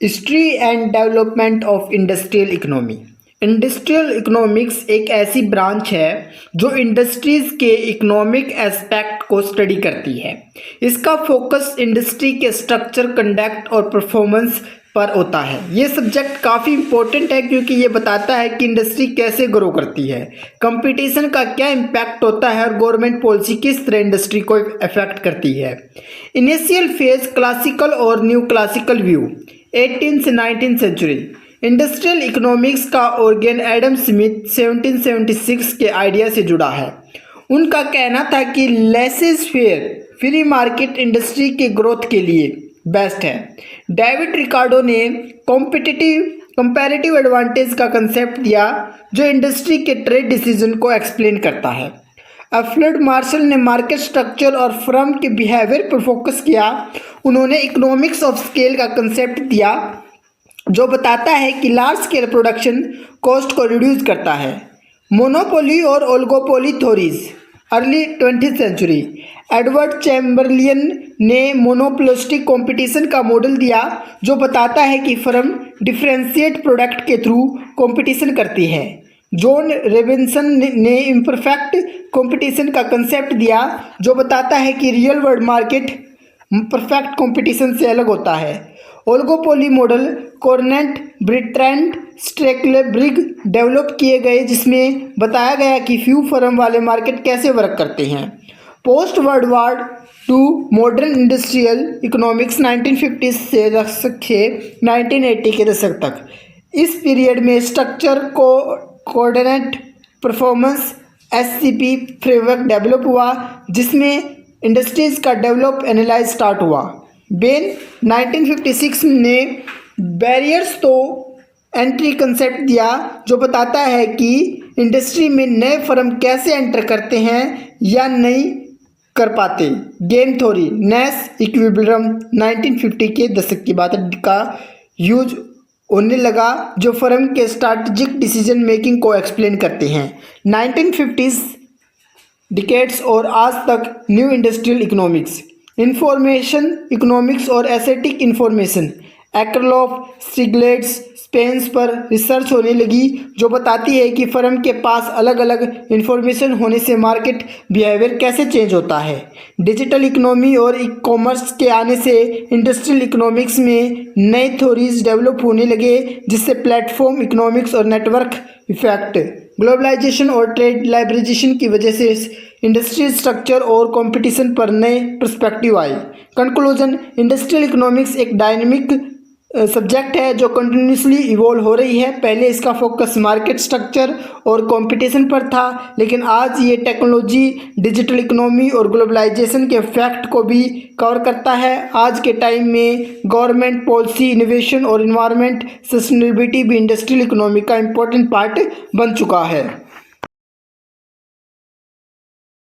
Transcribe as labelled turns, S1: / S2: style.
S1: History and development of industrial economy. Industrial economics एक ऐसी branch है जो इंडस्ट्रीज़ के इकोनॉमिक एस्पेक्ट को स्टडी करती है। इसका फोकस इंडस्ट्री के स्ट्रक्चर, कंडक्ट और परफॉर्मेंस पर होता है। ये सब्जेक्ट काफ़ी इंपॉर्टेंट है क्योंकि ये बताता है कि इंडस्ट्री कैसे ग्रो करती है, कंपटीशन का क्या इम्पैक्ट होता है और गवर्नमेंट पॉलिसी किस तरह इंडस्ट्री को इफेक्ट करती है। इनिशियल फेज क्लासिकल और न्यू क्लासिकल व्यू 18 से 19 सेंचुरी। इंडस्ट्रियल इकोनॉमिक्स का ऑर्गन एडम स्मिथ 1776 के आइडिया से जुड़ा है। उनका कहना था कि laces fair free market industry के ग्रोथ के लिए बेस्ट है। डेविड रिकार्डो ने कंपैरेटिव एडवांटेज का कंसेप्ट दिया जो इंडस्ट्री के ट्रेड डिसीजन को एक्सप्लेन करता है। अल्फ्रेड मार्शल ने मार्केट स्ट्रक्चर और फर्म के बिहेवियर पर फोकस किया। उन्होंने इकोनॉमिक्स ऑफ स्केल का कंसेप्ट दिया जो बताता है कि लार्ज स्केल प्रोडक्शन कॉस्ट को रिड्यूस करता है। मोनोपोली और oligopoly theories early 20th century. Edward Chamberlin ने मोनोपोलिस्टिक कंपटीशन का मॉडल दिया जो बताता है कि फर्म डिफरेंशिएट प्रोडक्ट के थ्रू कंपटीशन करती है। जॉन रॉबिन्सन ने इम्परफेक्ट कंपटीशन का कंसेप्ट दिया जो बताता है कि real world market perfect competition से अलग होता है। Oligopoly model Cournot Bertrand Stackelberg develop किए गए जिसमें बताया गया कि फ्यू फर्म वाले मार्केट कैसे वर्क करते हैं। Post world war two modern industrial economics 1950 से 1980 के दशक तक। इस पीरियड में स्ट्रक्चर को coordinate performance SCP framework develop हुआ जिसमें इंडस्ट्रीज़ का डेवलप एनालाइज स्टार्ट हुआ। बेन 1956 ने बैरियर्स तो एंट्री कंसेप्ट दिया जो बताता है कि इंडस्ट्री में नए फर्म कैसे एंटर करते हैं या नहीं कर पाते। गेम थ्योरी नेस इक्विलिब्रियम 1950 के दशक की बात का यूज होने लगा जो फर्म के स्ट्रैटेजिक डिसीजन मेकिंग को एक्सप्लेन करते हैं। 1950s डिकेड्स और आज तक new industrial economics, information economics और एस्थेटिक इंफॉर्मेशन एक्रलॉफ स्टिग्लिट्ज़ स्पेंस पर रिसर्च होने लगी जो बताती है कि फर्म के पास अलग अलग इंफॉर्मेशन होने से मार्केट बिहेवियर कैसे चेंज होता है। डिजिटल इकोनॉमी और ई कॉमर्स के आने से इंडस्ट्रियल इकोनॉमिक्स में नए थ्योरीज डेवलप होने लगे जिससे प्लेटफॉर्म इकोनॉमिक्स और नेटवर्क इफेक्ट, ग्लोबलाइजेशन और ट्रेड लाइब्रेजेशन की वजह से इंडस्ट्रियल स्ट्रक्चर और कंपटीशन पर नए पर्सपेक्टिव आए। कंक्लूजन, इंडस्ट्रियल इकोनॉमिक्स एक डायनेमिक सब्जेक्ट है जो कंटिन्यूसली इवॉल्व हो रही है। पहले इसका फोकस मार्केट स्ट्रक्चर और कंपटीशन पर था लेकिन आज ये टेक्नोलॉजी, डिजिटल इकोनॉमी और ग्लोबलाइजेशन के फैक्ट को भी कवर करता है। आज के टाइम में गवर्नमेंट पॉलिसी, इनोवेशन और इन्वायरमेंट सस्टेनेबिलिटी भी इंडस्ट्रियल इकोनॉमी का इम्पोर्टेंट पार्ट बन चुका है।